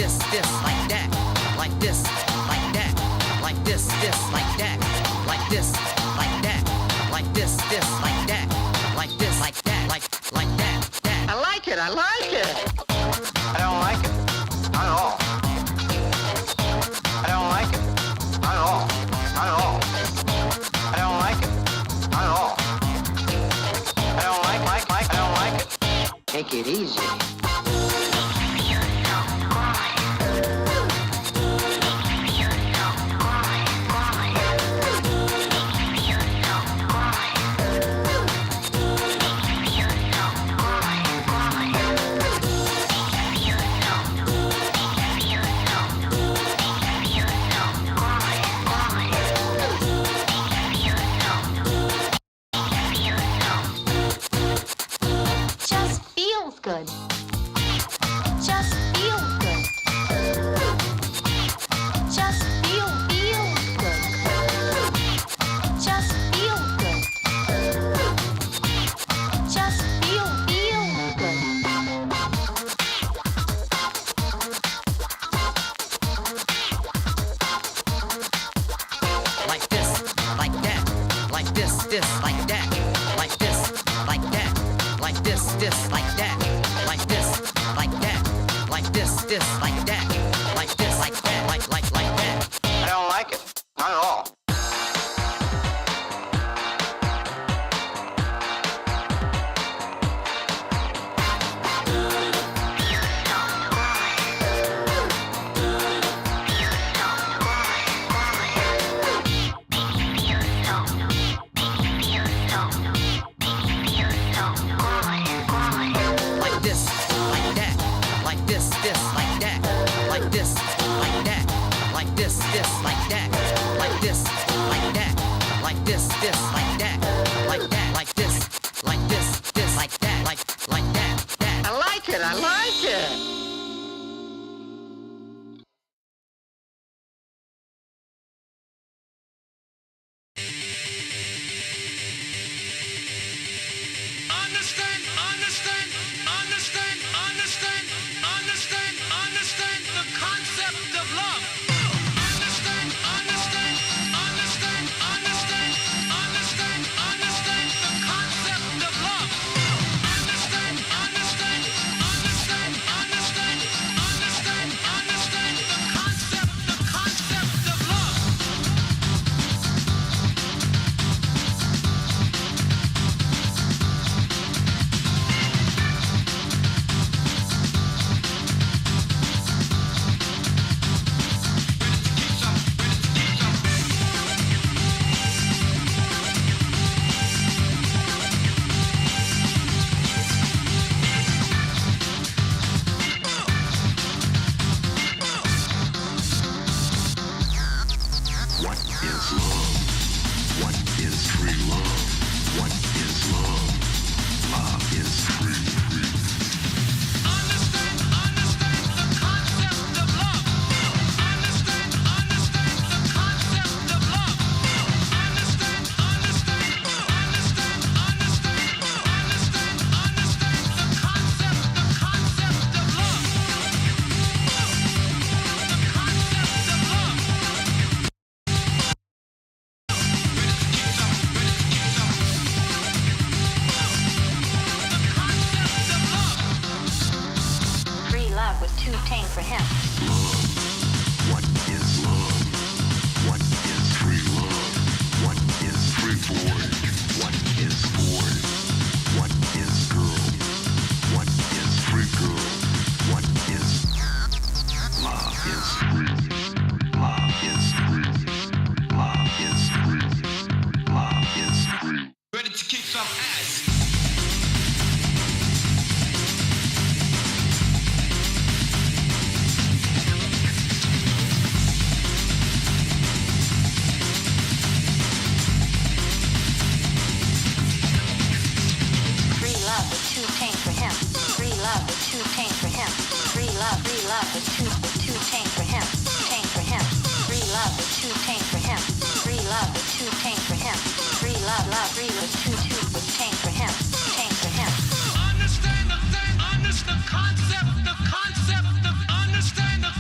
like that, like this, like that, like this, like that, like this, like that, like this, like that, like this, like that, like that, that. I like it, I like it. I don't like it. Not at all. I don't like it. Not at all. Not at all. I don't like it. Not at all. I don't I don't like it. Take it easy. Good. Just feels good. Just feels good. Just feels good. Just feels good. Like this, like that, like this, like that, like this, like that, like this, like that. Like this, like that, like this, like that, like this, like that, like that. I don't like it. Not at all. I like it. Understand the concept of love. Understand the concept of love. Understand the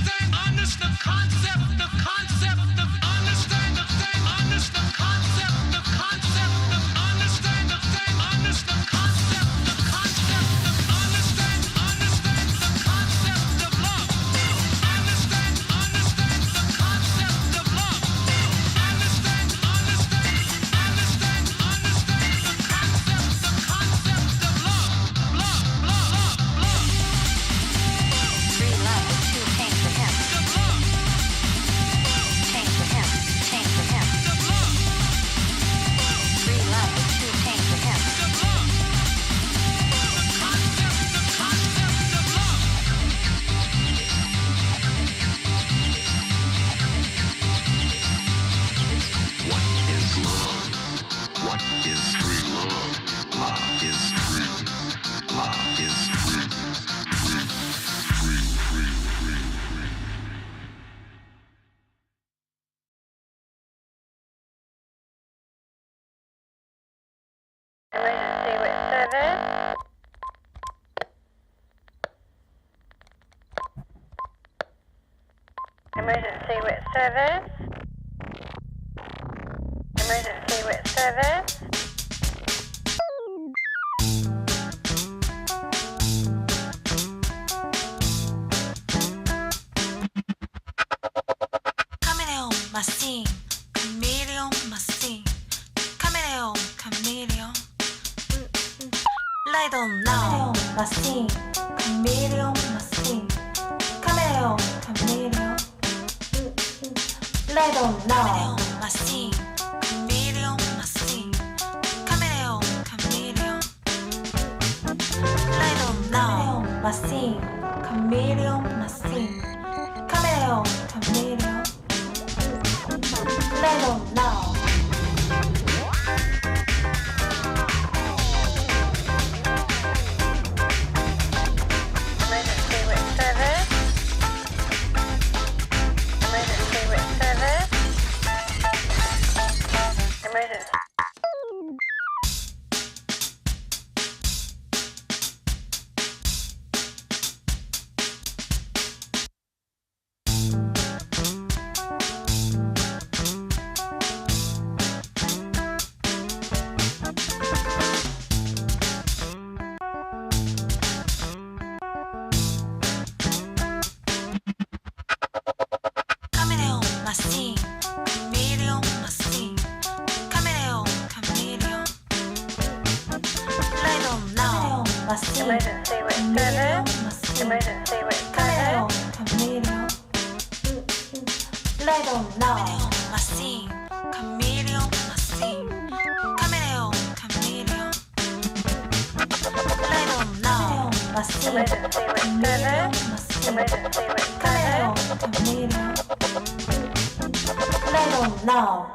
Emergency with service. Emergency with service. Emergency with service. Chameleon machine, chameleon machine, chameleon, chameleon. Lay down now. Machine, chameleon machine, chameleon, chameleon. Lay down now. Machine, chameleon machine, chameleon, chameleon. Lay down now. Machine, chameleon machine, chameleon, chameleon. Lay down now. Emergency with service. Emergency with service. Emergency. Chameleon machine, chameleon machine, chameleon, chameleon. Lay down now. Machine, Emergency with chameleon service. machine, Emergency with chameleon, service. chameleon. Lay down now. Machine, chameleon machine, chameleon, chameleon. Lay down now. Machine, Emergency with chameleon service. machine, Emergency with chameleon, service. chameleon. Lay down now.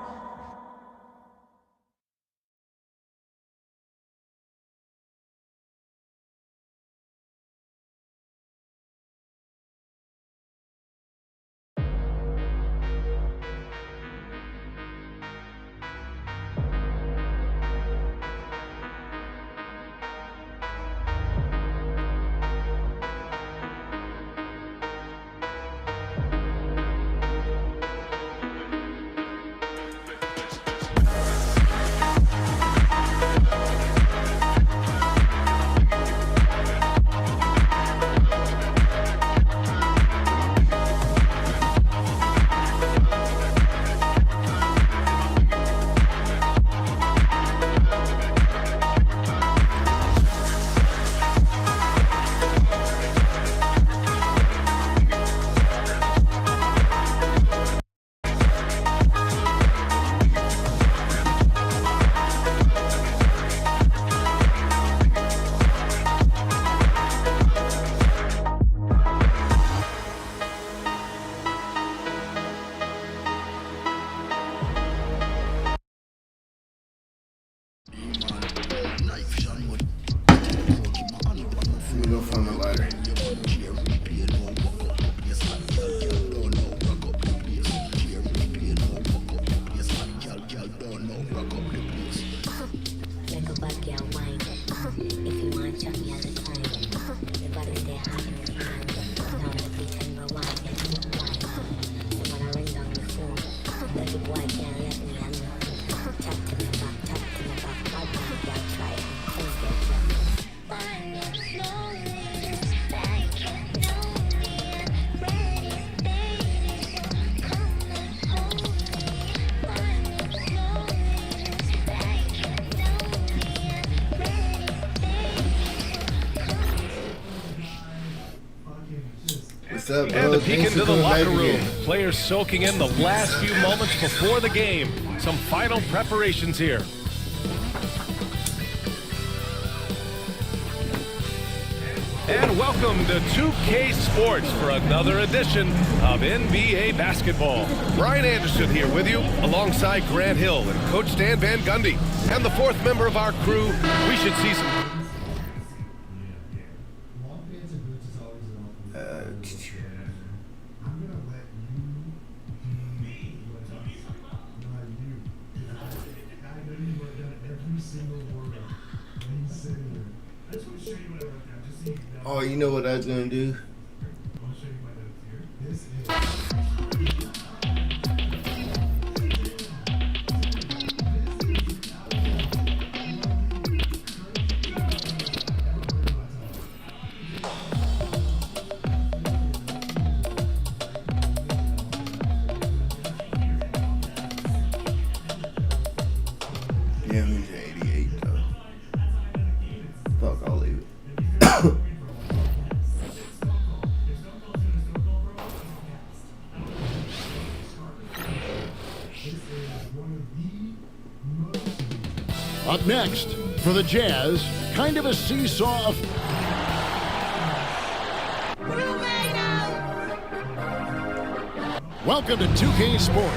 Let me go find my lighter. Like a bad girl wine. If you want chop me all the time. The body stay hot in the hand. Down the beat and rewind and keep wine. So when I ring down the phone, the boy can't let me alone. Tap to the back, bad girl try and come get you. What's up, bro? And a peek Thanks for into the coming locker back room. again. Players soaking in the last few moments before the game. Some final preparations here. And welcome to 2K Sports for another edition of NBA basketball. Brian Anderson here with you, alongside Grant Hill and Coach Dan Van Gundy. And the fourth member of our crew, we should see some... Oh, you know what I was gonna do? Yeah, he's 88 though. Fuck, I'll leave it. Up next, for the Jazz, kind of a seesaw of... Welcome to 2K Sport.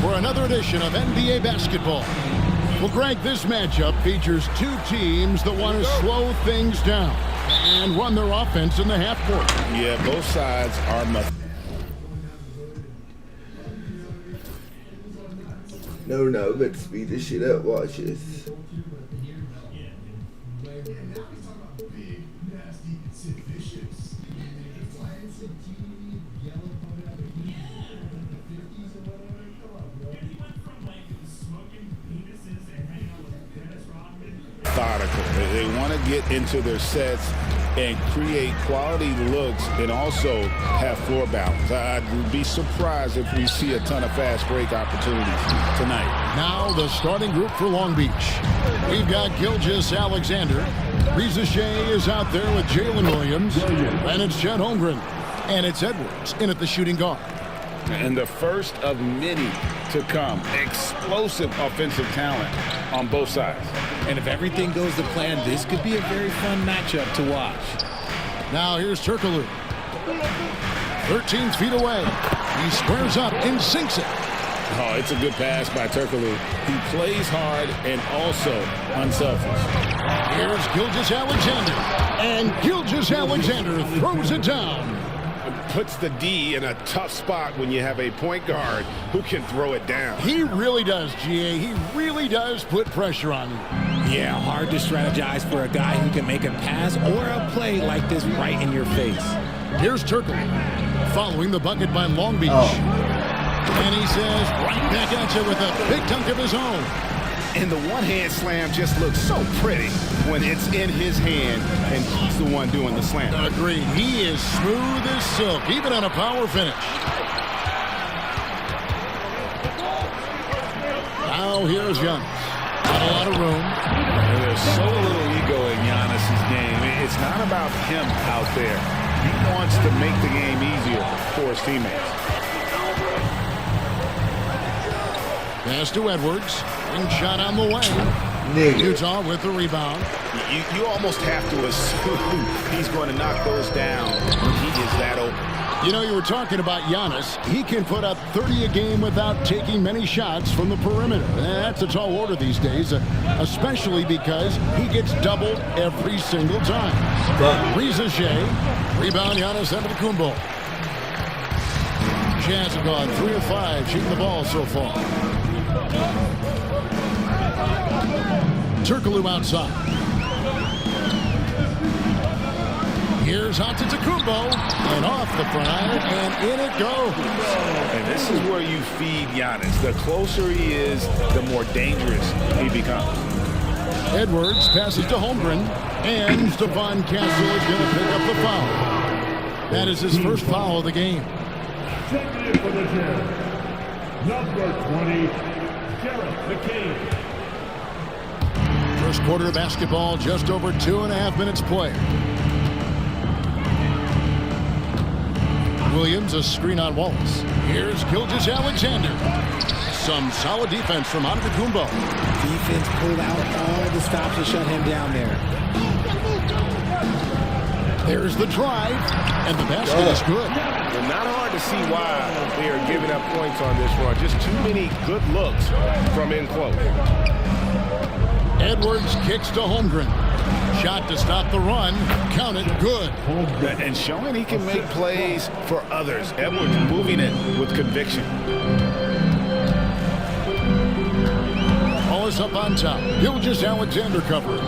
For another edition of NBA basketball. Well, Greg, this matchup features two teams that want to slow things down and run their offense in the half court. Yeah, both sides are No, but speed this shit up. Watch this. methodical. They want to get into their sets and create quality looks and also have floor balance. I'd be surprised if we see a ton of fast break opportunities tonight. Now the starting group for Long Beach. We've got Gilgeous Alexander. Reza Shea is out there with Jalen Williams. And it's Chet Holmgren. And it's Edwards in at the shooting guard. And the first of many to come. Explosive offensive talent on both sides. And if everything goes to plan, this could be a very fun matchup to watch. Now here's Turkoglu. 13 feet away. He squares up and sinks it. Oh, it's a good pass by Turkoglu. He plays hard and also unselfish. Here's Gilgeous Alexander. And Gilgeous Alexander throws it down. Puts the D in a tough spot when you have a point guard who can throw it down. He really does, GA. He really does put pressure on you. Yeah, hard to strategize for a guy who can make a pass or a play like this right in your face. Here's Turkoglu following the bucket by Long Beach. And he says right back at you with a big dunk of his own. And the one-hand slam just looks so pretty when it's in his hand and he's the one doing the slam. Agreed. He is smooth as silk, even on a power finish. Now here's Giannis. Got a lot of room. There's so little ego in Giannis' game. It's not about him out there. He wants to make the game easier for his teammates. Pass to Edwards. And shot on the way. Utah with the rebound. You almost have to assume he's going to knock those down when he is that open. You know, you were talking about Giannis. He can put up 30 a game without taking many shots from the perimeter. That's a tall order these days, especially because he gets doubled every single time. Reza Shea. Rebound Giannis Antetokounmpo. Jazz have gone 3 of 5 shooting the ball so far. Turkoglu outside. Here's Antetokounmpo, and off the front iron, and in it goes. And this is where you feed Giannis. The closer he is, the more dangerous he becomes. Edwards passes to Holmgren, and Stephon Castle is going to pick up the foul. That is his first foul of the game. Checking in for the Jazz, number 20, Jarrett McCain. First quarter of basketball, just over 2.5 minutes played. Williams, a screen on Wallace. Here's Gilgeous-Alexander. Some solid defense from Antetokounmpo. Defense pulled out all the stops to shut him down there. There's the drive, and the basket is good. Well, not hard to see why they are giving up points on this run. Just too many good looks from in close. Edwards kicks to Holmgren. Shot to stop the run. Count it. Good. And showing he can make plays for others. Edwards moving it with conviction. Wallace up on top. Gilgeous-Alexander covering.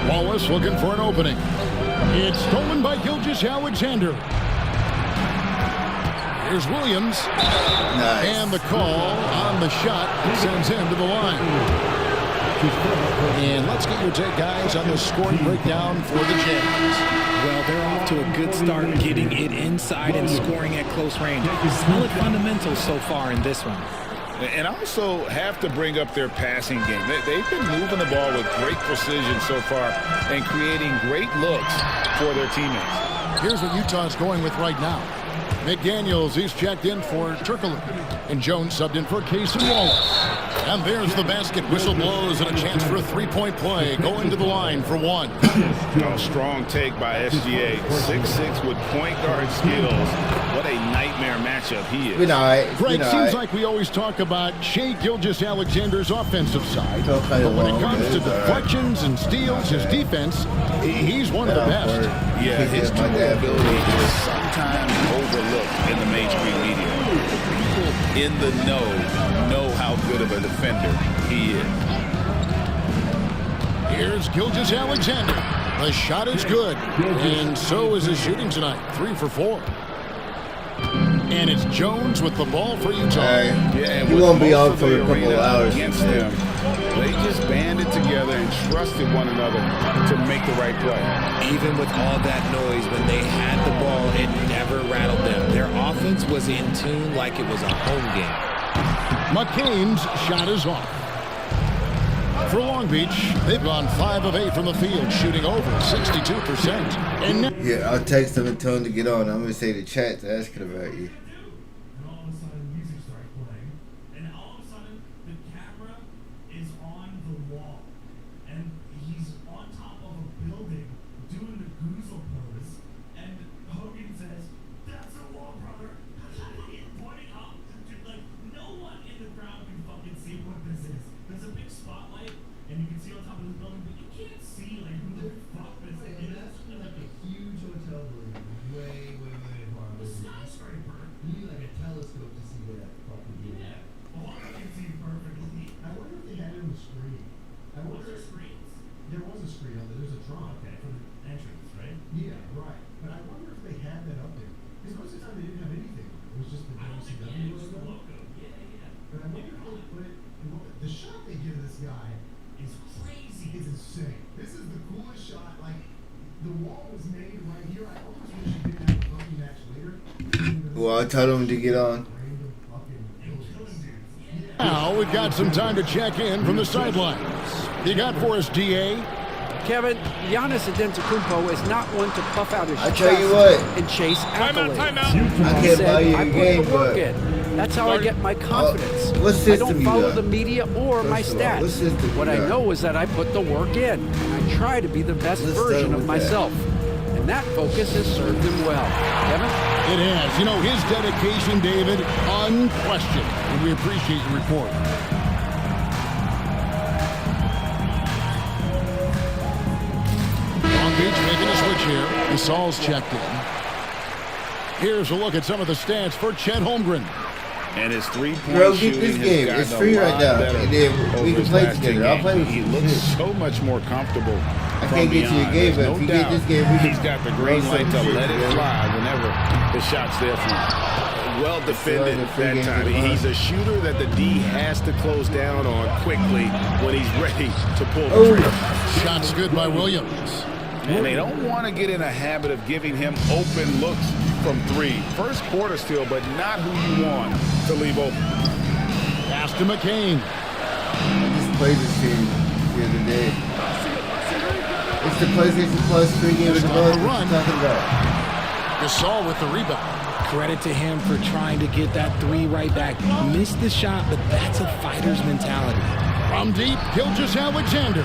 Wallace looking for an opening. It's stolen by Gilgeous-Alexander. Here's Williams. Nice. And the call on the shot sends him to the line. And let's get your take, guys, on the scoring breakdown for the Jazz. Well, they're off to a good start getting it inside and scoring at close range. Solid fundamentals so far in this one. And also have to bring up their passing game. They've been moving the ball with great precision so far and creating great looks for their teammates. Here's what Utah's going with right now. McDaniels, he's checked in for Turkoglu. And Jones subbed in for Casey Wallace. And there's the basket. Whistle blows and a chance for a three-point play. Going to the line for one. Oh, strong take by SGA. 6'6" with point guard skills. What a nightmare matchup he is. Good night. Greg, seems like we always talk about Shai Gilgeous-Alexander's offensive side. But when it comes to deflections and steals, his defense, he's one of the best. Yeah, his durability is sometimes overlooked in the mainstream media. People in the know how good of a defender he is. Here's Gilgeous-Alexander. The shot is good, and so is his shooting tonight. 3 for 4. And it's Jones with the ball for Utah. He won't be out for a couple of hours. Against them, they just banded together and trusted one another to make the right play. Even with all that noise, when they had the ball, it never rattled them. Their offense was in tune like it was a home game. McCain's shot is off. For Long Beach, they've gone 5 of 8 from the field, shooting over 62%. And yeah, I'll text him and tell him to get on. I'm going to say the chat's asking about you. And all of a sudden, music starts playing. And all of a sudden, the camera is on the wall. And he's on top of a building doing the goozle pose. And Hogan says, "That's a wall, brother." He's pointing up to, like, no one in the crowd can fucking see what this is. There's a big spotlight, and you can see on top of this building, but you can't see, like, who the fuck this is. Like a huge hotel building, way far away. A skyscraper. You need like a telescope to see that fucking building. Yeah. Well, I can see perfectly. I wonder if they had it on the screen. Was there screens? There was a screen on there. There's a drum. Okay, for the entrance, right? Yeah, right. But I wonder if they had that up there. Because most of the time they didn't have anything on it. It was just the WCW logo. Yeah. But I wonder if they put it. The shot they give this guy is crazy. It's insane. This is the coolest shot. Like, the wall was made right here. I almost wish you didn't have a fucking match later. Well, I'll tell him to get on. now we've got some time to check in from the sidelines. You got for us, DA? Kevin, Giannis Antetokounmpo is not one to puff out his I chest tell you what. and chase accolades. I can't buy you a game, but that's how I get my confidence. what system I don't you follow got? the media or my First of all, what stats. system What you I got? know is that I put the work in. And I try to be the best Let's version start of with myself. And that focus has served him well. Kevin? It has. You know, his dedication, David, unquestioned. And we appreciate your report. Long Beach making a switch here. Gasol's checked in. Here's a look at some of the stats for Chet Holmgren. And his three-point Bro, get shooting this game. has It's gotten free a right lot now. better And then over we can his play last 10 together. I'll games. play with He you. looks Shit. so much more comfortable. I from can't get you a beyond. game, There's but no if you get doubt this game, we he's got the green light to let it fly whenever the shot's there for him. Well defended that time. He's a shooter that the D has to close down on quickly when he's ready to pull the trigger. Shots good by Williams. And they don't want to get in a habit of giving him open looks from three. First quarter still, but not who you want to leave open. Pass to McCain. I just played this team the other day. It's the PlayStation Plus free game of the month. What are you talking about? Gasol with the rebound. Credit to him for trying to get that three right back. Missed the shot, but that's a fighter's mentality. From deep, Gilgeous-Alexander.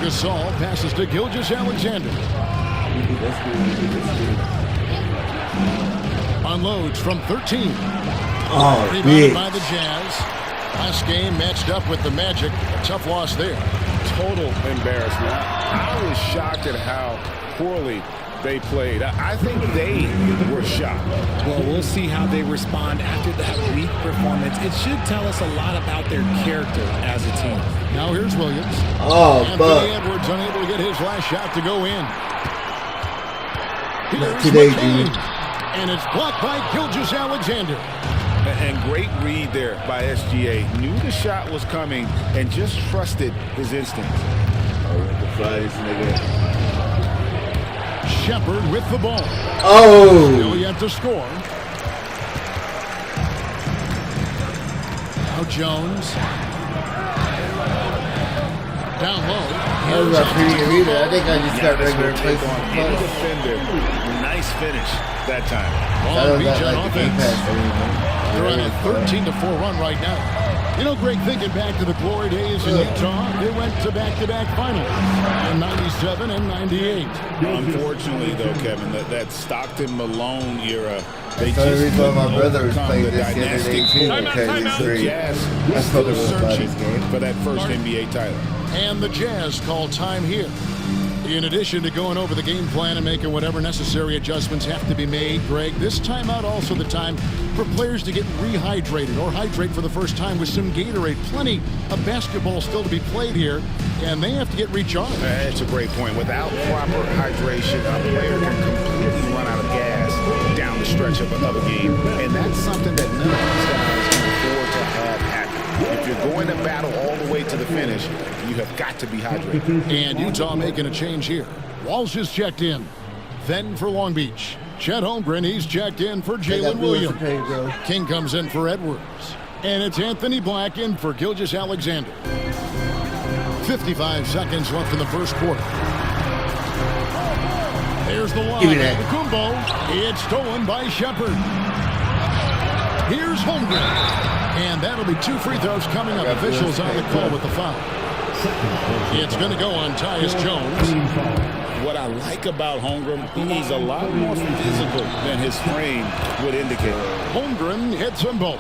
Gasol passes to Gilgeous-Alexander. Unloads from 13. Oh, Rebounded big. by the Jazz. Last game matched up with the Magic. A tough loss there. Total embarrassment. I was shocked at how poorly they played. I think they were shocked. Well, we'll see how they respond after that weak performance. It should tell us a lot about their character as a team. Now here's Williams. Oh, Anthony fuck. Edwards unable to get his last shot to go in. Here's Today, McCain. dude. And it's blocked by Gilgeous-Alexander. And great read there by SGA. Knew the shot was coming and just trusted his instincts. Shepard with the ball. Oh! Still yet to score. Now Jones. Down low. That was not pretty good either. I think I just got regular places. Any defender. Nice finish that time. Long don't Beach got on like the game offense. pass anymore. They're on a 13-4 run right now. You know, Greg, thinking back to the glory days in Utah, they went to back-to-back finals in 97 and 98. Unfortunately, though, Kevin, that Stockton-Malone era, they That's the only just reason why my couldn't brother was overcome playing the this the other day, dynastic too, pull. because it's The free. Jazz I was spoke still about searching this game. for that first NBA title. And the Jazz call time here. In addition to going over the game plan and making whatever necessary adjustments have to be made, Greg, this timeout also the time for players to get rehydrated or hydrate for the first time with some Gatorade. Plenty of basketball still to be played here, and they have to get recharged. That's a great point. Without proper hydration, a player can completely run out of gas down the stretch of another game, and that's something that none of these guys can afford to have happen. If you're going to battle all the way to the finish, you have got to be hydrated. And Utah making a change here. Walsh is checked in. Then for Long Beach. Chet Holmgren, he's checked in for Jalen Williams. King comes in for Edwards. And it's Anthony Black in for Gilgeous-Alexander. 55 seconds left in the first quarter. There's the line. Give me that. Kumbo. It's stolen by Shepard. Here's Holmgren. And that'll be 2 free throws coming up. Officials on the call with the foul. It's going to go on Tyus Jones. What I like about Holmgren, he's a lot more physical than his frame would indicate. Holmgren hits them both.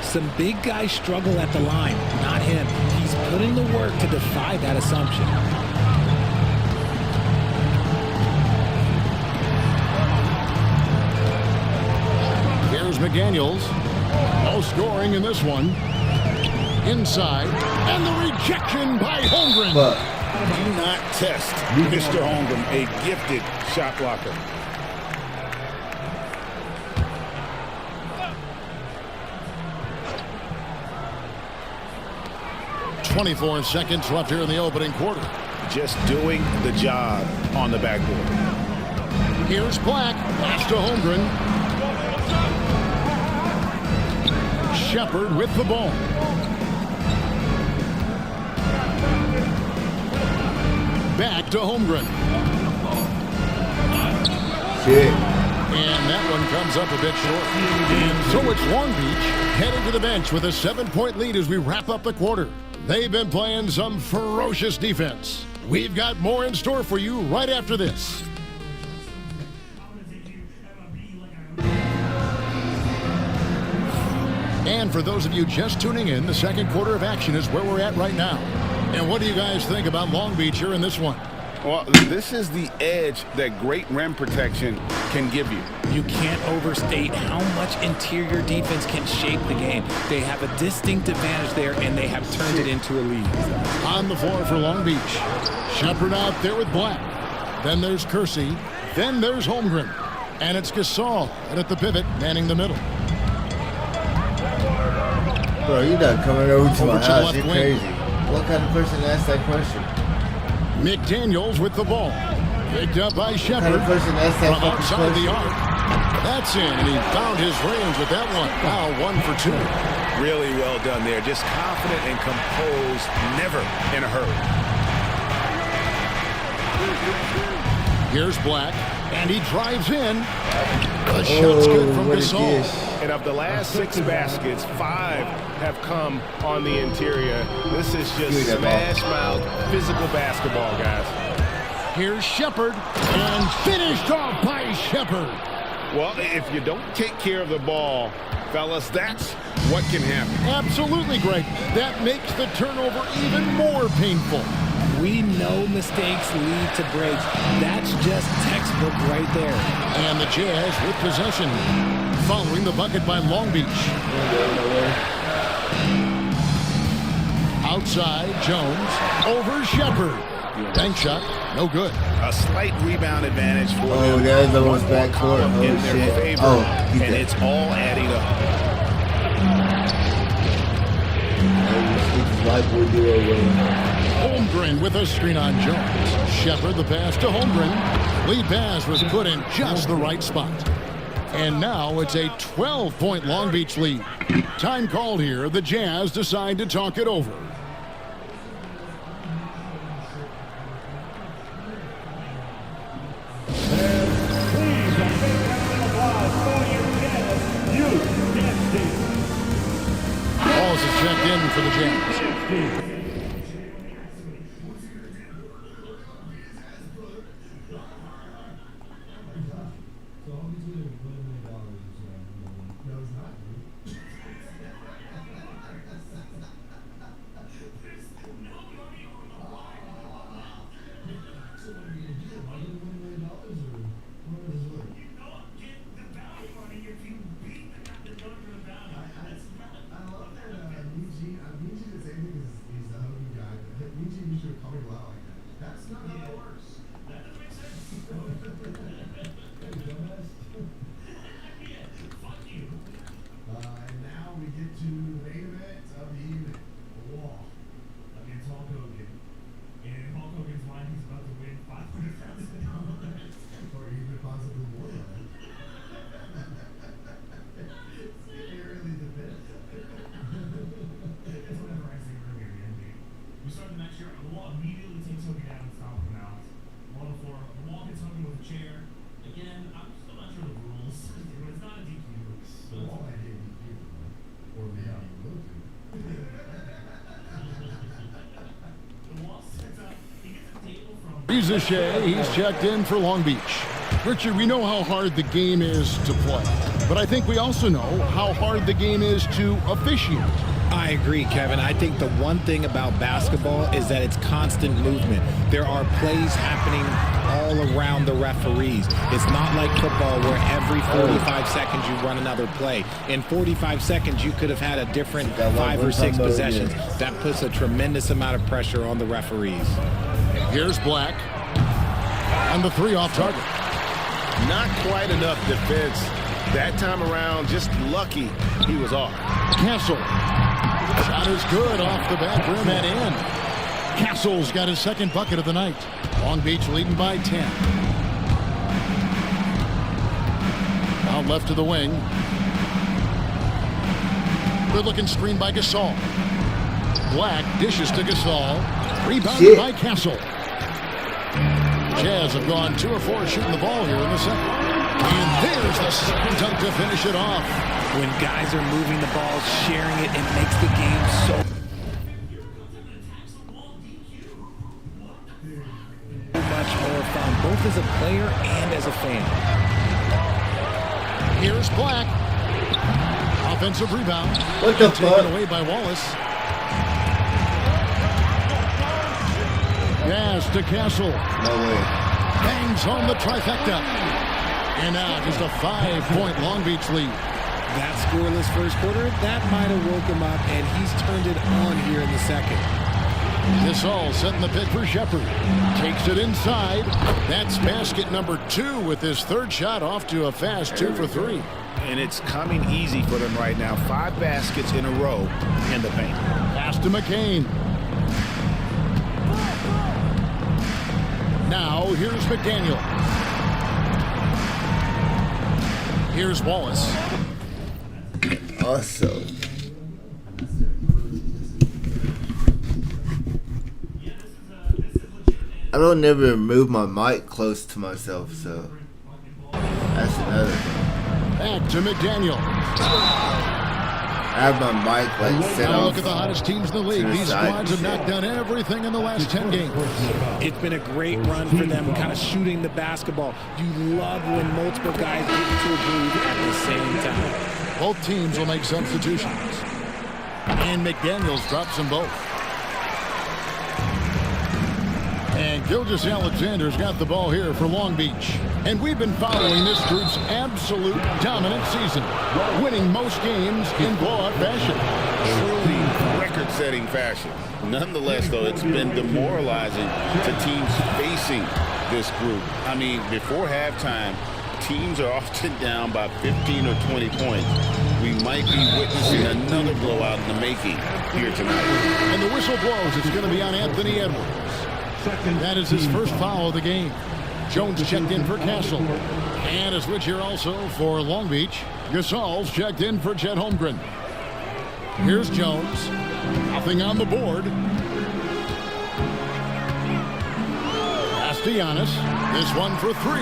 Some big guys struggle at the line, not him. He's putting the work to defy that assumption. Here's McDaniels. No scoring in this one. Inside. And the rejection by Holmgren. Do not test Mr. Holmgren, a gifted shot blocker. .24 seconds left here in the opening quarter. Just doing the job on the backboard. Here's Black. Pass to Holmgren. Shepard with the ball. Back to Holmgren. Shit. And that one comes up a bit short. And so it's Long Beach heading to the bench with a 7-point lead as we wrap up the quarter. They've been playing some ferocious defense. We've got more in store for you right after this. And for those of you just tuning in, the second quarter of action is where we're at right now. And what do you guys think about Long Beach here in this one? Well, this is the edge that great rim protection can give you. You can't overstate how much interior defense can shape the game. They have a distinct advantage there, and they have turned it into a lead. On the floor for Long Beach. Shepard out there with Black. Then there's Kersey. Then there's Holmgren. And it's Gasol at the pivot, manning the middle. Bro, you're not coming over to my the house. left You're wing. crazy. What kind of person asked that question? McDaniels with the ball. Picked up by What kind Shepard of person asked that from fucking outside the question? arc. That's in, and he found his range with that one. Now 1 for 2. Really well done there. Just confident and composed, never in a hurry. Here's Black, and he drives in. The shot's good from what a Gasol. dish. And of the last 6 baskets, 5 have come on the interior. This is just smash mouth physical basketball, guys. Here's Shepard, and finished off by Shepard. Well, if you don't take care of the ball, fellas, that's what can happen. Absolutely, Greg. That makes the turnover even more painful. We know mistakes lead to breaks. That's just textbook right there. And the Jazz with possession, following the bucket by Long Beach. Outside, Jones, over Shepard. Bank shot, no good. A slight rebound advantage for them. Oh, there's almost backcourt. Oh, in their shit. favor, Oh, and it's all adding up. Holmgren with a screen on Jones. Shepard the pass to Holmgren. Lead pass was put in just the right spot. And now it's a 12-point Long Beach lead. Time called here. The Jazz decide to talk it over. Balls is checked in for the Jazz. He's checked in for Long Beach. Richard, we know how hard the game is to play, but I think we also know how hard the game is to officiate. I agree, Kevin. I think the one thing about basketball is that it's constant movement. There are plays happening all around the referees. It's not like football where every 45 seconds you run another play. In 45 seconds, you could have had a different 5 or 6 possessions. That puts a tremendous amount of pressure on the referees. Here's Black. And the 3 off target. Not quite enough defense. That time around, just lucky he was off. Castle. Shot is good off the back rim and in. Castle's got his second bucket of the night. Long Beach leading by 10. Out left to the wing. Good looking screen by Gasol. Black dishes to Gasol. Rebounded by Castle. Jazz have gone 2 of 4 shooting the ball here in the second. And there's the second dunk to finish it off. When guys are moving the ball, sharing it, it makes the game so much more fun, both as a player and as a fan. Here's Black. Offensive rebound. What the fuck? Taken away by Wallace. Pass to Castle. No way. Bangs home the trifecta. And now just a 5-point Long Beach lead. That scoreless first quarter, that might have woke him up, and he's turned it on here in the second. Gasol setting the pick for Shepard. Takes it inside. That's basket number 2 with his third shot off to a fast 2 for 3. And it's coming easy for them right now. 5 baskets in a row in the paint. Pass to McCain. Now here's McDaniel. Here's Wallace. Also, I don't never move my mic close to myself, so that's another thing. Back to McDaniel. I have my mic like set Now off. look at the hottest teams in the league. These squads have knocked down everything in the last 10 games. It's been a great run for them, kind of shooting the basketball. You love when multiple guys get into a groove at the same time. Both teams will make substitutions. And McDaniels drops them both. And Gilgeous Alexander's got the ball here for Long Beach. And we've been following this group's absolute dominant season, winning most games in blowout fashion. Truly record-setting fashion. Nonetheless, though, it's been demoralizing to teams facing this group. I mean, before halftime, teams are often down by 15 or 20 points. We might be witnessing another blowout in the making here tonight. And the whistle blows. It's going to be on Anthony Edwards. That is his first foul of the game. Jones checked in for Castle. And a switch here also for Long Beach. Gasol's checked in for Chet Holmgren. Here's Jones. Nothing on the board. Castellanos. This one for 3.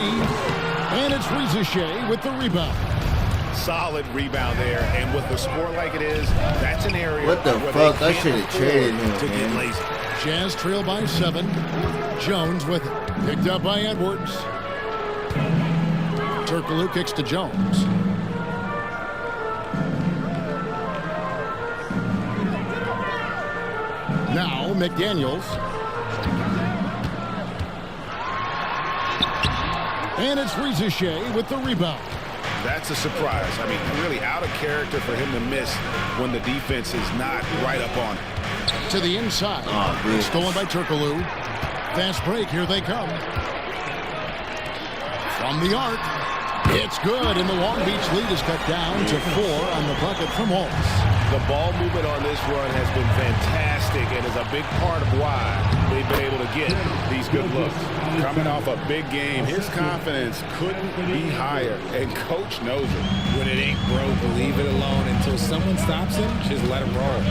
And it's Reza Shea with the rebound. Solid rebound there, and with the score like it is, that's an area What the where fuck? they I can't should have traded him, to get man. lazy. Jazz trail by 7. Jones with it. Picked up by Edwards. Turkoglu kicks to Jones. Now McDaniels. And it's Reza Shea with the rebound. That's a surprise. I mean, really out of character for him to miss when the defense is not right up on it. To the inside. Oh, Stolen by Turkoglu. Fast break. Here they come. From the arc. It's good. And the Long Beach lead is cut down to 4 on the bucket from Wallace. The ball movement on this run has been fantastic and is a big part of why they've been able to get these good looks. Coming off a big game, his confidence couldn't be higher, and Coach knows it. When it ain't broke, leave it alone. Until someone stops him, just let him roll.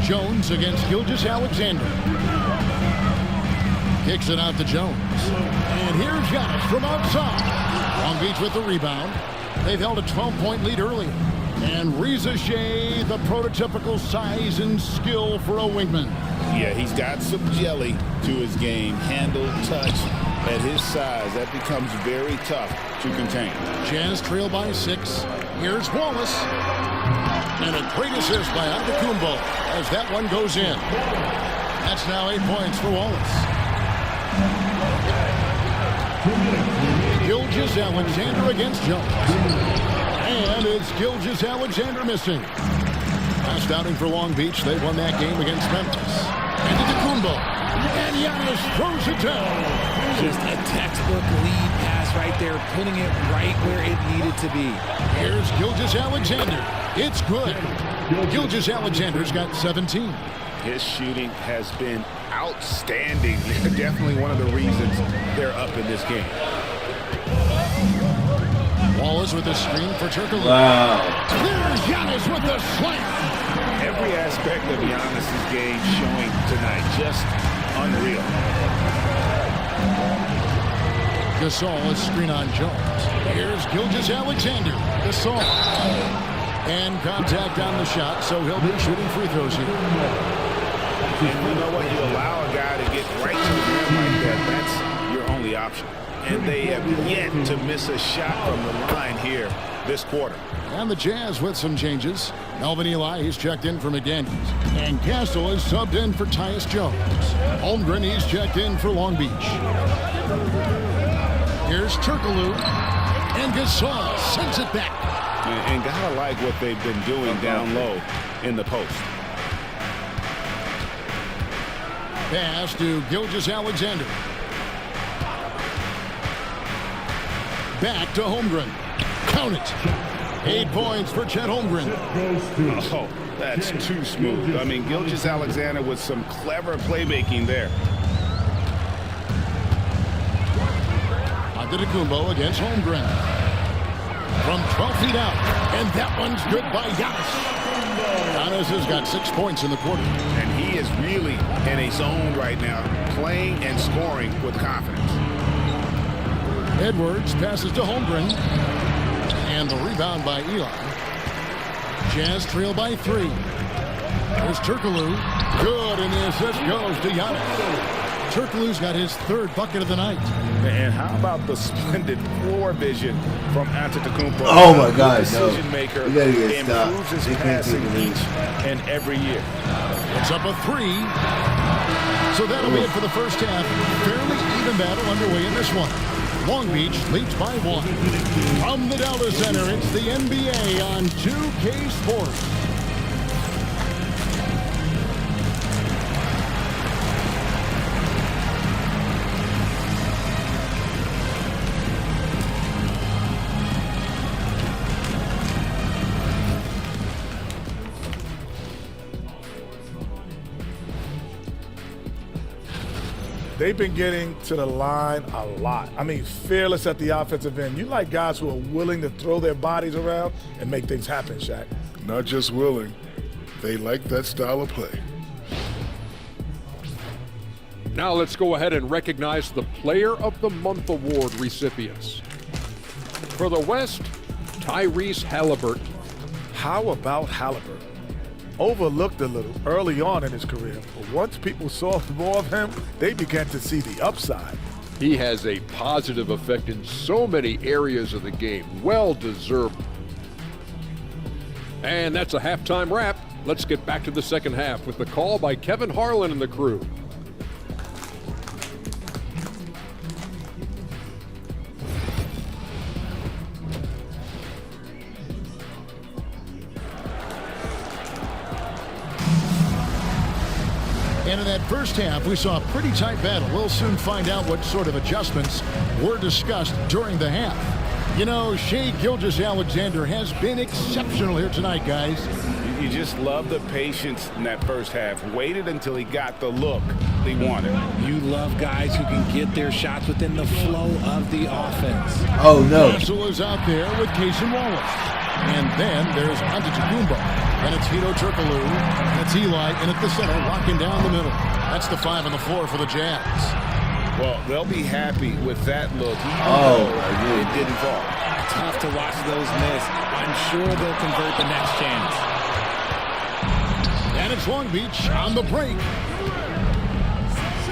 Jones against Gilgeous Alexander. Kicks it out to Jones. And here's Giannis from outside. Long Beach with the rebound. They've held a 12-point lead earlier. And Reza Shea, the prototypical size and skill for a wingman. Yeah, he's got some jelly to his game. Handle, touch. At his size, that becomes very tough to contain. Jazz trail by 6. Here's Wallace. And a great assist by Antetokounmpo as that one goes in. That's now 8 points for Wallace. Gilgeous Alexander against Jones. And it's Gilgeous Alexander missing. Last outing for Long Beach, they won that game against Memphis. Antetokounmpo. And Giannis throws it down. Just a textbook lead pass right there, putting it right where it needed to be. Here's Gilgeous Alexander. It's good. Gilgeous Alexander's got 17. His shooting has been outstanding. Definitely one of the reasons they're up in this game. Wallace with a screen for Turkoglu. Wow. There's Giannis with the slam. Every aspect of Giannis' game showing tonight. Just unreal. Gasol is screen on Jones. Here's Gilgeous Alexander. Gasol. And contact on the shot, so he'll be shooting free throws here. And you know what? You allow a guy to get right to the rim like that. That's your only option. And they have yet to miss a shot from the line here this quarter. And the Jazz with some changes. Melvin Eli, he's checked in for McDaniels. And Castle is subbed in for Tyus Jones. Holmgren, he's checked in for Long Beach. Here's Turkoglu. And Gasol sends it back. And gotta like what they've been doing down low in the post. Pass to Gilgeous-Alexander. Back to Holmgren. Count it. 8 points for Chet Holmgren. Oh, that's too smooth. I mean, Gilgeous-Alexander with some clever playmaking there. Antetokounmpo against Holmgren. From 12 feet out. And that one's good by Giannis. Giannis has got 6 points in the quarter. And he is really in a zone right now, playing and scoring with confidence. Edwards passes to Holmgren. And the rebound by Eli. Jazz trail by 3. There's Turkoglu. Good, and the assist goes to Giannis. Turkoglu's got his 3rd bucket of the night. And how about the splendid floor vision from Antetokounmpo? Oh my God, decision maker improves his passing each and every year. It's up a 3. So that'll be it for the first half. Fairly even battle underway in this one. Long Beach leads by 1. From the Delta Center, it's the NBA on 2K Sports. They've been getting to the line a lot. I mean, fearless at the offensive end. You like guys who are willing to throw their bodies around and make things happen, Shaq. Not just willing, they like that style of play. Now let's go ahead and recognize the Player of the Month Award recipients. For the West, Tyrese Halliburton. How about Halliburton? Overlooked a little early on in his career, but once people saw more of him, they began to see the upside. He has a positive effect in so many areas of the game. Well deserved. And that's a halftime wrap. Let's get back to the second half with the call by Kevin Harlan and the crew. And in that first half, we saw a pretty tight battle. We'll soon find out what sort of adjustments were discussed during the half. You know, Shai Gilgeous-Alexander has been exceptional here tonight, guys. You just love the patience in that first half. Waited until he got the look he wanted. You love guys who can get their shots within the flow of the offense. Oh, no. Russell is out there with Cason Wallace. And then there's Antetokounmpo. And it's Hedo Turkoglu. And it's Eli in at the center, locking down the middle. That's the 5 on the floor for the Jazz. Well, they'll be happy with that look. It didn't fall. Tough to watch those miss. I'm sure they'll convert the next chance. And it's Long Beach on the break.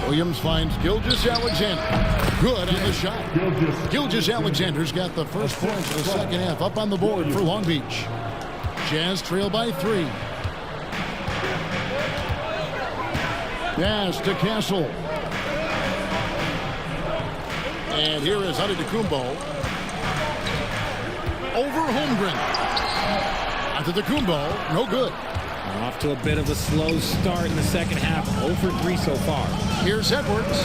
Williams finds Gilgeous-Alexander. Good on the shot. Gilgeous-Alexander's got the first points of the second half up on the board for Long Beach. Jazz trail by 3. Pass to Castle. And here is Antetokounmpo. Over Holmgren. Antetokounmpo, no good. Off to a bit of a slow start in the second half. 0 for 3 so far. Here's Edwards.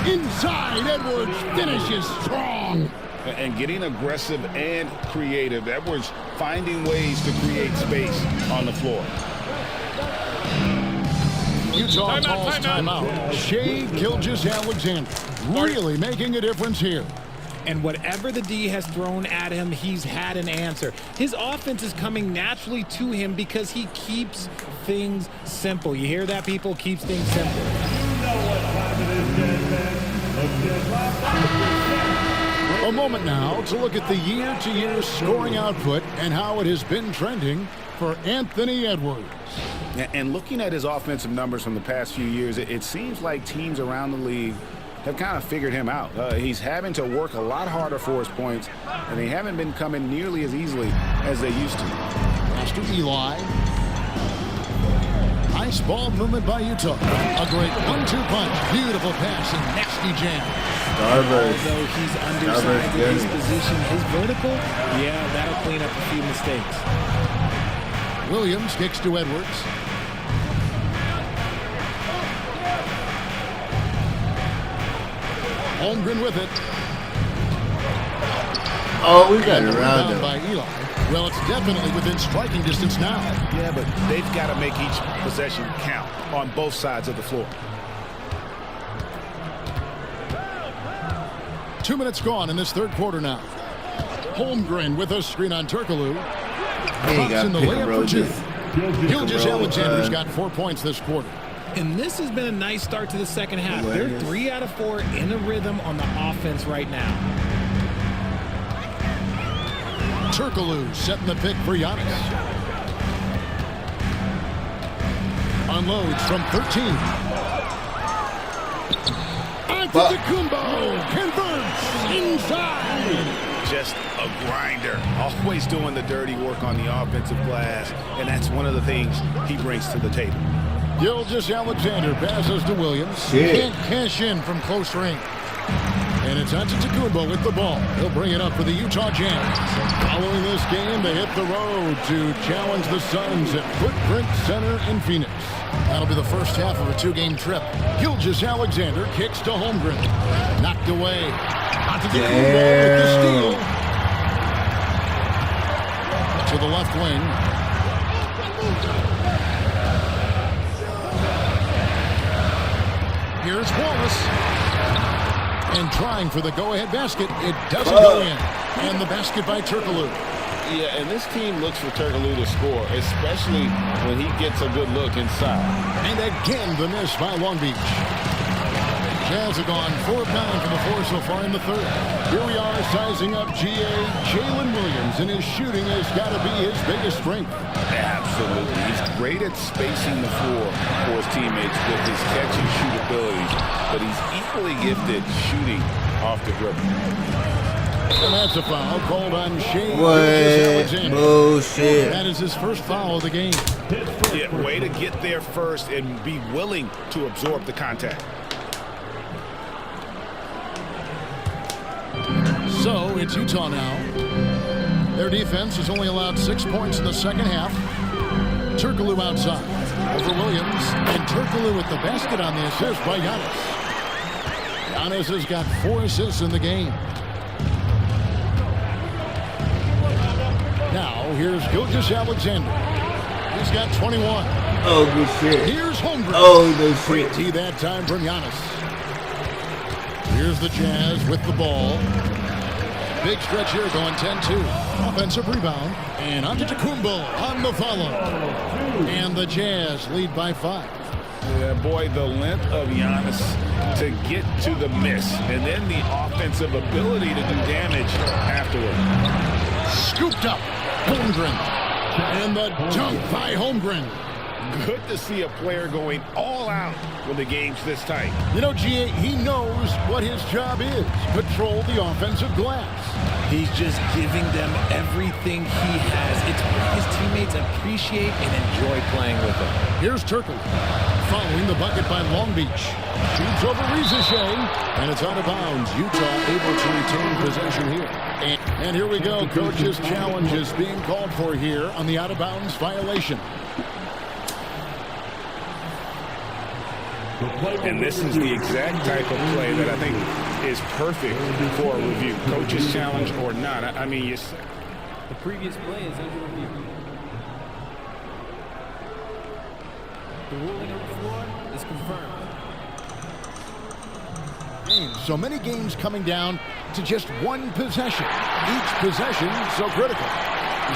Inside, Edwards finishes strong. And getting aggressive and creative. Edwards finding ways to create space on the floor. Utah calls timeout. Shai Gilgeous-Alexander really making a difference here. And whatever the D has thrown at him, he's had an answer. His offense is coming naturally to him because he keeps things simple. You hear that, people? Keeps things simple. A moment now to look at the year-to-year scoring output and how it has been trending for Anthony Edwards. And looking at his offensive numbers from the past few years, it seems like teams around the league have kind of figured him out. He's having to work a lot harder for his points, and they haven't been coming nearly as easily as they used to. Pass to Eli. Nice ball movement by Utah. A great 1-2 punch. Beautiful pass and nasty jam. Although he's undersized in his position, his vertical, yeah, that'll clean up a few mistakes. Williams kicks to Edwards. Holmgren with it. Oh, we got it around him. By Eli. Well, it's definitely within striking distance now. Yeah, but they've got to make each possession count on both sides of the floor. 2 minutes gone in this third quarter now. Holmgren with a screen on Turkoglu. Drops in the layup for two. Gilgeous-Alexander's got 4 points this quarter. And this has been a nice start to the second half. They're 3 out of 4 in a rhythm on the offense right now. Turkoglu setting the pick for Giannis. Unloads from 13. Antetokounmpo converts inside. Just a grinder, always doing the dirty work on the offensive glass, and that's one of the things he brings to the table. Gilgeous-Alexander passes to Williams. Shit. Can't cash in from close range. And it's Antetokounmpo with the ball. He'll bring it up for the Utah Jazz. Following this game, they hit the road to challenge the Suns at Footprint Center in Phoenix. That'll be the first half of a 2-game trip. Gilgeous-Alexander kicks to Holmgren. Knocked away. Antetokounmpo with the steal. To the left wing. Here's Wallace. And trying for the go-ahead basket. It doesn't go in. And the basket by Turkoglu. Yeah, and this team looks for Turkoglu to score, especially when he gets a good look inside. And again, the miss by Long Beach. Jazz have gone 4 of 9 for the 4 so far in the third. Here we are sizing up GA Jalen Williams, and his shooting has got to be his biggest strength. Absolutely. He's great at spacing the floor for his teammates with his catch and shoot abilities, but he's equally gifted shooting off the dribble. And that's a foul called on Shane Alexander. Bullshit. That is his first foul of the game. Yeah, way to get there first and be willing to absorb the contact. So it's Utah now. Their defense has only allowed 6 points in the second half. Turkoglu outside over Williams, and Turkoglu with the basket on the assist by Giannis. Giannis has got 4 assists in the game. Now here's Gilgeous-Alexander. He's got 21. Oh, good shit. Here's Holmgren. Oh, good shit. Great tee that time from Giannis. Here's the Jazz with the ball. Big stretch here going 10-2. Offensive rebound. And Antetokounmpo on the follow. And the Jazz lead by 5. Yeah, boy, the length of Giannis to get to the miss. And then the offensive ability to do damage afterward. Scooped up. Holmgren. And the dunk by Holmgren. Good to see a player going all out when the game's this tight. You know, GA, he knows what his job is. Control the offensive glass. He's just giving them everything he has. It's what his teammates appreciate and enjoy playing with him. Here's Turkoglu. Following the bucket by Long Beach. Shoots over Rizachet. And it's out of bounds. Utah able to retain possession here. And here we go. Coach's challenge is being called for here on the out-of-bounds violation. And this is the exact type of play that I think is perfect for a review. Coach's challenge or not. I mean, the previous play is under review. The ruling on the floor is confirmed. So many games coming down to just one possession. Each possession so critical.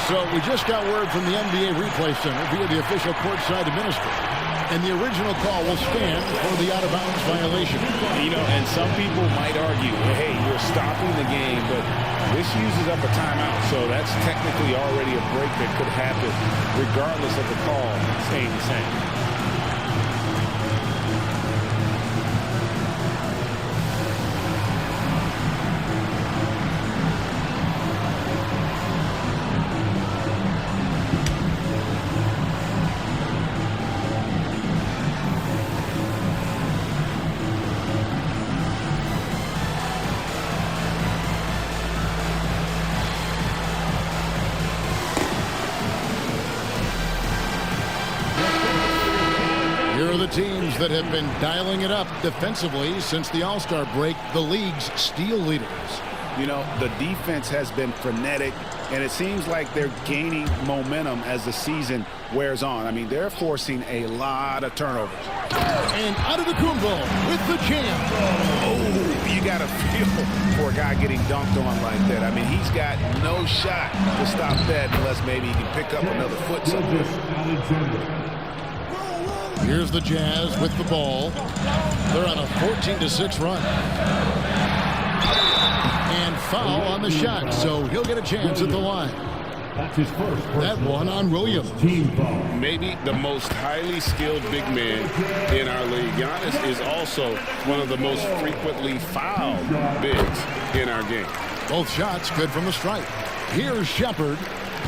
So we just got word from the NBA Replay Center via the official courtside administrator. And the original call will stand for the out-of-bounds violation. You know, and some people might argue, hey, you're stopping the game, but this uses up a timeout, so that's technically already a break that could happen, regardless of the call staying the same. teams that have been dialing it up defensively since the All-Star break, the league's steal leaders. You know, the defense has been frenetic, and it seems like they're gaining momentum as the season wears on. I mean, they're forcing a lot of turnovers. And Antetokounmpo with the jam. Oh, you got to feel for a guy getting dunked on like that. I mean, he's got no shot to stop that unless maybe he can pick up another foot somewhere. Here's the Jazz with the ball. They're on a 14-6 run. And foul on the shot, so he'll get a chance at the line. That's his first. That one on Williams. Maybe the most highly skilled big man in our league. Giannis is also one of the most frequently fouled bigs in our game. Both shots good from the stripe. Here's Shepard.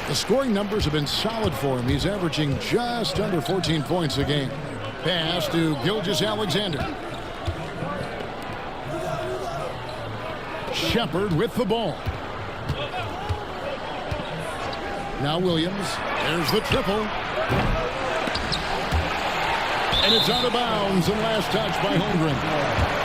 The scoring numbers have been solid for him. He's averaging just under 14 points a game. Pass to Gilgeous-Alexander. Shepard with the ball. Now Williams. There's the triple. And it's out of bounds and last touch by Holmgren.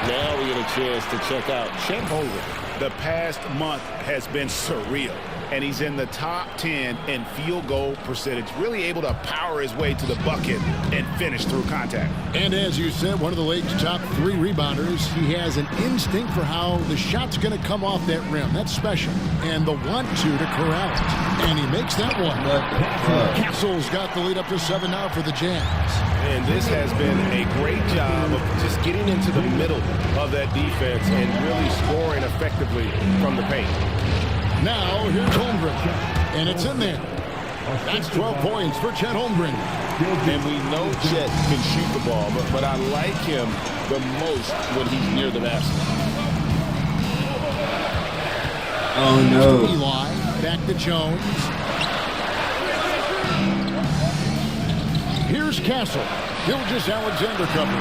Now we get a chance to check out Chet Holmgren. The past month has been surreal, and he's in the top 10 in field goal percentage, really able to power his way to the bucket and finish through contact. And as you said, one of the league's top 3 rebounders. He has an instinct for how the shot's going to come off that rim. That's special. And the want-to corral it. And he makes that one. Castle's got the lead up to 7 now for the Jazz. And this has been a great job of just getting into the middle of that defense and really scoring effectively from the paint. Now here's Holmgren. And it's in there. That's 12 points for Chet Holmgren. And we know Chet can shoot the ball, but I like him the most when he's near the basket. Oh, no. Eli, back to Jones. Here's Castle. Gilgeous-Alexander cover.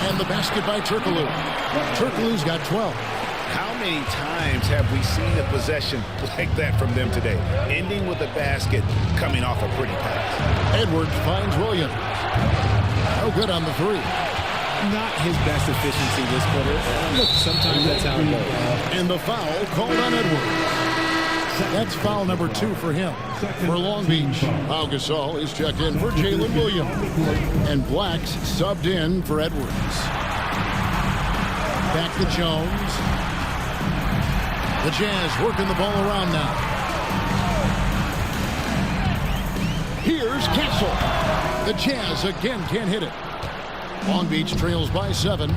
And the basket by Turkoglu. Turkoglu's got 12. How many times have we seen a possession like that from them today? Ending with a basket, coming off a pretty pass. Edwards finds Williams. No good on the 3. Not his best efficiency this quarter. Look, sometimes that's how it goes. And the foul called on Edwards. That's foul number 2 for him. For Long Beach, Pau Gasol is checked in for Jalen Williams. And Black's subbed in for Edwards. Back to Jones. The Jazz working the ball around now. Here's Castle. The Jazz again can't hit it. Long Beach trails by 7.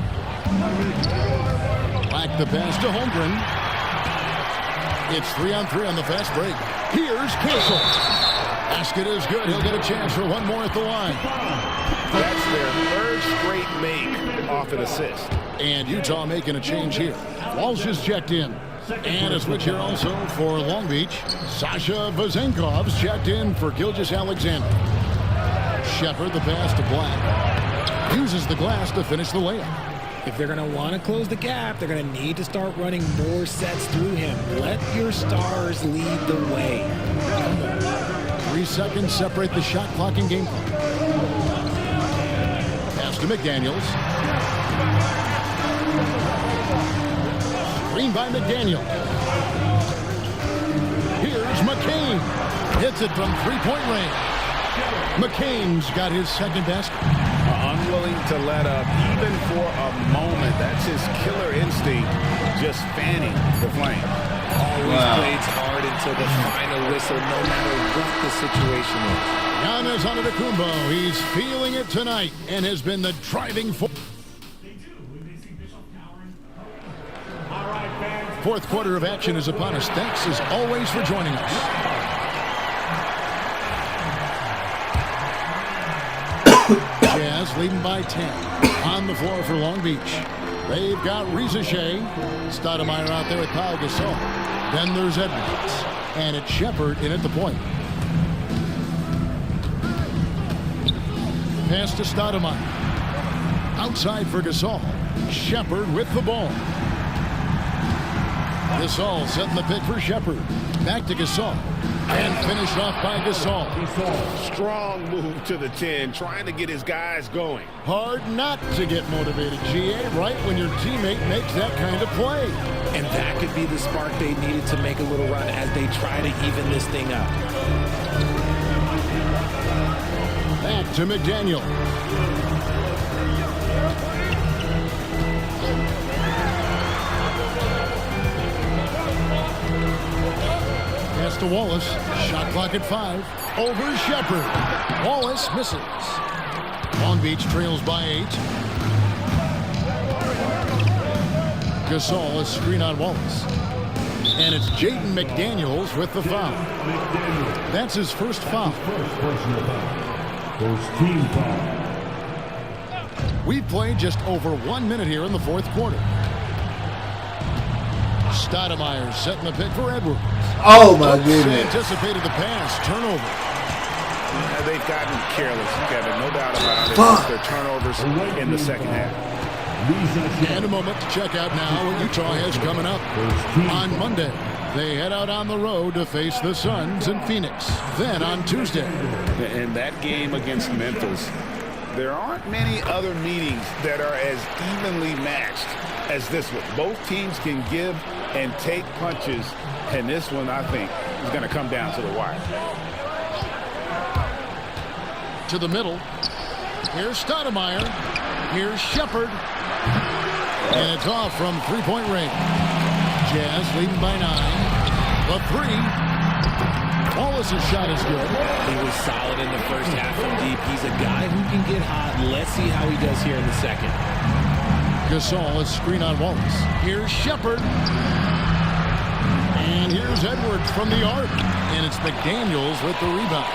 Black the pass to Holmgren. It's 3-on-3 on the fast break. Here's Castle. Basket is good. He'll get a chance for one more at the line. That's their 3rd straight make off an assist. And Utah making a change here. Walsh is checked in. And a switch here also for Long Beach. Sasha Vezenkov's checked in for Gilgeous-Alexander. Shepard the pass to Black. Uses the glass to finish the layup. If they're going to want to close the gap, they're going to need to start running more sets through him. Let your stars lead the way. 3 seconds separate the shot clock and game clock. Pass to McDaniels. Screen by McDaniel. Here's McCain. Hits it from 3-point range. McCain's got his 2nd basket. Unwilling to let up even for a moment. That's his killer instinct, just fanning the flame. Always plays hard until the final whistle, no matter what the situation is. Giannis Antetokounmpo, he's feeling it tonight and has been the driving force. Fourth quarter of action is upon us. Thanks as always for joining us. Jazz leading by 10 on the floor for Long Beach. They've got Rizachet, Stoudemire out there with Pau Gasol. Then there's Edwards, and it's Shepard in at the point. Pass to Stoudemire. Outside for Gasol. Shepard with the ball. Gasol setting the pick for Shepard. Back to Gasol. And finished off by Gasol. Strong move to the 10, trying to get his guys going. Hard not to get motivated, GA, right when your teammate makes that kind of play. And that could be the spark they needed to make a little run as they try to even this thing up. Back to McDaniel. Pass to Wallace. Shot clock at 5. Over Shepard. Wallace misses. Long Beach trails by 8. Gasol, a screen on Wallace. And it's Jaden McDaniels with the foul. That's his first foul. First team foul. We've played just over 1 minute here in the fourth quarter. Stoudemire setting the pick for Edwards. Oh, my goodness. Anticipated the pass. Turnover. They've gotten careless, Kevin. No doubt about it. Their turnovers in the second half. And a moment to check out now what Utah has coming up. On Monday, they head out on the road to face the Suns in Phoenix. Then on Tuesday. In that game against Memphis, there aren't many other meetings that are as evenly matched as this one. Both teams can give and take punches, and this one, I think, is going to come down to the wire. To the middle. Here's Stoudemire. Here's Shepard. And it's off from three-point range. Jazz leading by 9. The 3. Wallace's shot is good. He was solid in the first half from deep. He's a guy who can get hot. Let's see how he does here in the second. Gasol, a screen on Wallace. Here's Shepard. And here's Edwards from the arc. And it's McDaniels with the rebound.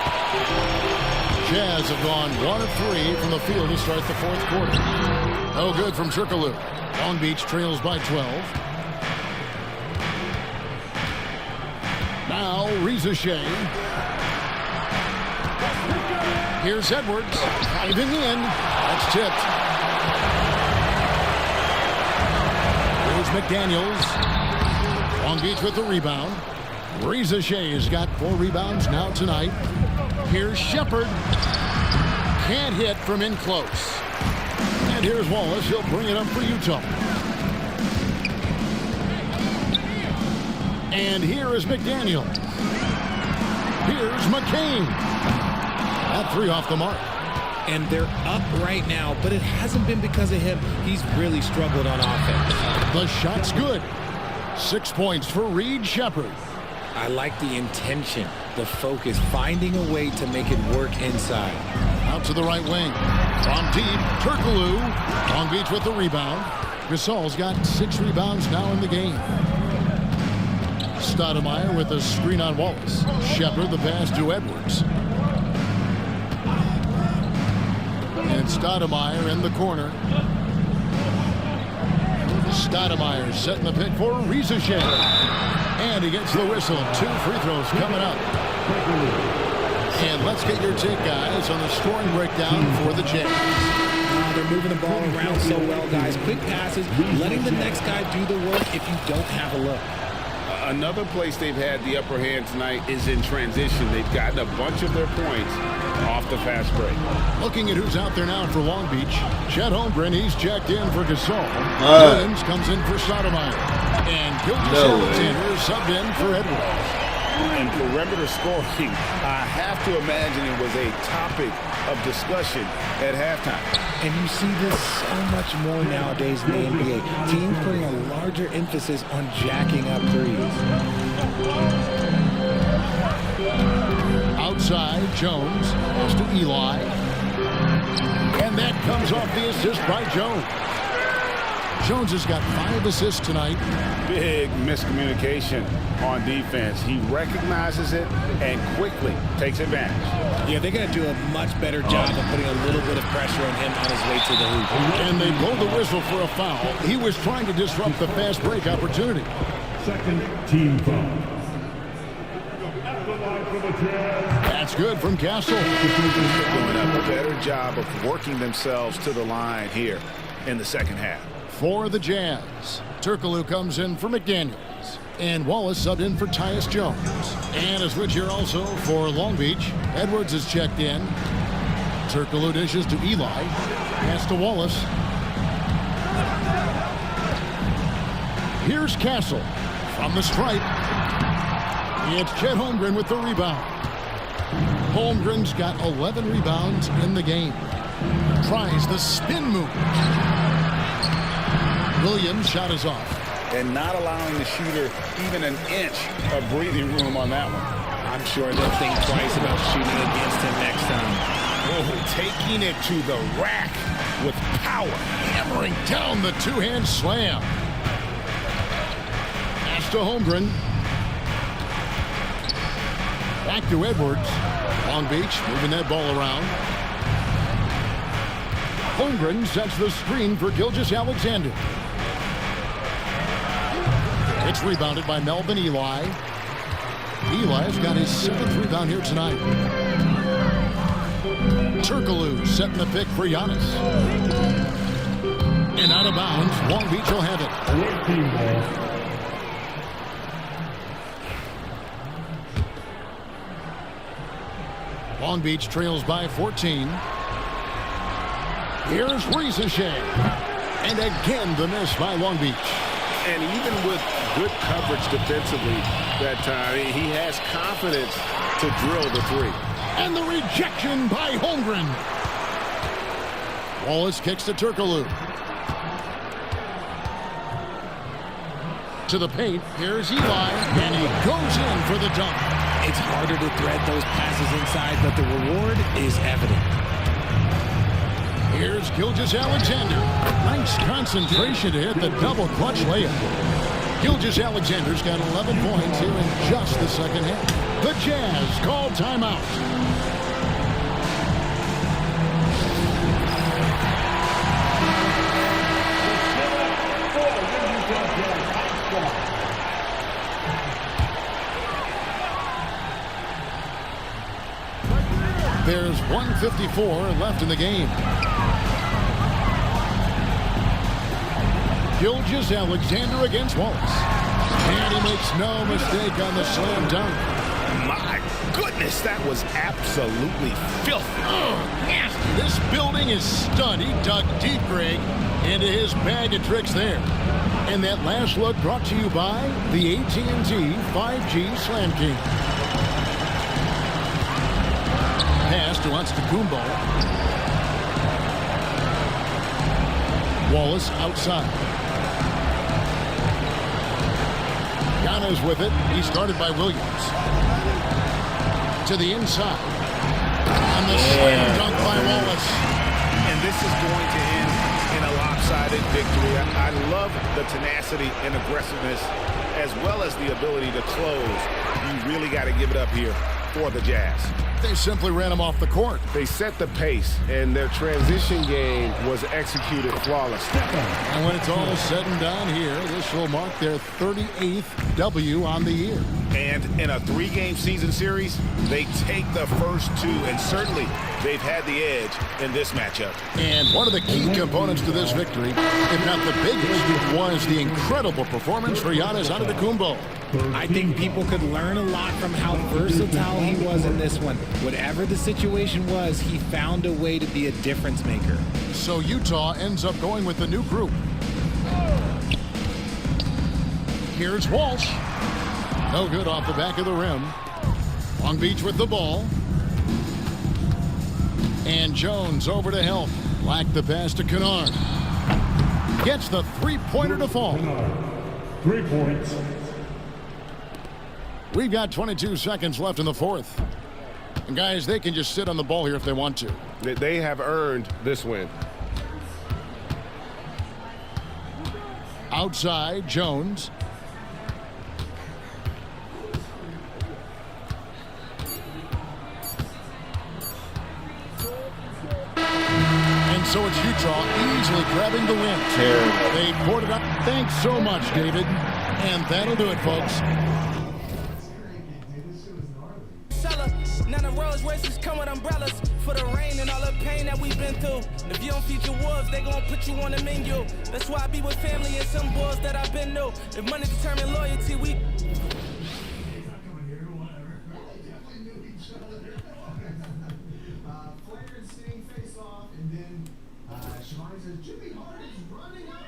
Jazz have gone 1 of 3 from the field to start the fourth quarter. No good from Turkoglu. Long Beach trails by 12. Now Reza Shea. Here's Edwards. Diving in. That's tipped. Here's McDaniels. Long Beach with the rebound. Reza Shea has got 4 rebounds now tonight. Here's Shepard. Can't hit from in close. And here's Wallace. He'll bring it up for Utah. And here is McDaniel. Here's McCain. That 3 off the mark. And they're up right now, but it hasn't been because of him. He's really struggled on offense. The shot's good. 6 points for Reed Shepard. I like the intention, the focus, finding a way to make it work inside. Out to the right wing. From deep, Turkoglu. Long Beach with the rebound. Gasol's got 6 rebounds now in the game. Stoudemire with a screen on Wallace. Shepard the pass to Edwards. And Stoudemire in the corner. Stoudemire setting the pick for Reza Shea. And he gets the whistle. 2 free throws coming up. And let's get your take, guys, on the scoring breakdown for the Jazz. They're moving the ball around so well, guys. Quick passes, letting the next guy do the work if you don't have a look. Another place they've had the upper hand tonight is in transition. They've gotten a bunch of their points off the fast break. Looking at who's out there now for Long Beach. Chet Holmgren, he's checked in for Gasol. Williams comes in for Stoudemire. And Gilgeous Alexander is subbed in for Edwards. And perimeter scoring, I have to imagine it was a topic of discussion at halftime. And you see this so much more nowadays in the NBA. Teams putting a larger emphasis on jacking up threes. Outside, Jones goes to Eli. And that comes off the assist by Jones. Jones has got 5 assists tonight. Big miscommunication on defense. He recognizes it and quickly takes advantage. Yeah, they're going to do a much better job of putting a little bit of pressure on him on his way to the hoop. And they blow the whistle for a foul. He was trying to disrupt the fast break opportunity. Second team foul. That's good from Castle. Doing a better job of working themselves to the line here in the second half. For the Jazz, Turkoglu comes in for McDaniels. Wallace. And Wallace subbed in for Tyus Jones. And a switch here also for Long Beach. Edwards is checked in. Turkoglu dishes to Eli. Pass to Wallace. Here's Castle from the stripe. It's Chet Holmgren with the rebound. Holmgren's got 11 rebounds in the game. Tries the spin move. Williams' shot is off. And not allowing the shooter even an inch of breathing room on that one. I'm sure they'll think twice about shooting against him next time. Oh, taking it to the rack with power. Hammering down the two-hand slam. Pass to Holmgren. Back to Edwards. Long Beach moving that ball around. Holmgren sets the screen for Gilgeous-Alexander. It's rebounded by Melvin Eli. Eli's got his 7th rebound here tonight. Turkoglu setting the pick for Giannis. And out of bounds, Long Beach will have it. Long Beach trails by 14. Here's Riesachet. And again, the miss by Long Beach. And even with good coverage defensively that time, he has confidence to drill the three. And the rejection by Holmgren. Wallace kicks to Turkoglu. To the paint, here's Eli, and he goes in for the dunk. It's harder to thread those passes inside, but the reward is evident. Here's Gilgeous-Alexander. Nice concentration to hit the double clutch layup. Gilgeous-Alexander's got 11 points here in just the second half. The Jazz call timeout. There's 1:54 left in the game. Gilgeous-Alexander against Wallace. And he makes no mistake on the slam dunk. My goodness, that was absolutely filthy. Oh, nasty. This building is stunned. He dug deep, Greg, into his bag of tricks there. And that last look brought to you by the AT&T 5G Slam King. Pass to Antetokounmpo. Wallace outside. Giannis with it. He started by Williams. To the inside. And the slam dunk by Wallace. And this is going to end in a lopsided victory. I love the tenacity and aggressiveness as well as the ability to close. You really got to give it up here for the Jazz. They simply ran him off the court. They set the pace, and their transition game was executed flawlessly. And when it's all said and done here, this will mark their 38th W on the year. And in a 3-game season series, they take the first 2, and certainly they've had the edge in this matchup. And one of the key components to this victory, if not the biggest, was the incredible performance for Giannis Antetokounmpo. I think people could learn a lot from how versatile he was in this one. Whatever the situation was, he found a way to be a difference maker. So Utah ends up going with the new group. Here's Walsh. No good off the back of the rim. Long Beach with the ball. And Jones over to help. Lacked the pass to Kennard. Gets the three-pointer to fall. 3 points. We've got 22 seconds left in the fourth. And guys, they can just sit on the ball here if they want to. They have earned this win. Outside, Jones. And so it's Utah easily grabbing the win. They poured it up. Thanks so much, David. And that'll do it, folks. None of Rolls Royces come with umbrellas. for the rain and all the pain that we've been through. If you don't feed your wolves, they gon' put you on the menu. That's why I be with family and some boys that I've been to. If money determine loyalty, we Flair and Sting face off, and then Shivani says, Jimmy Hart is running out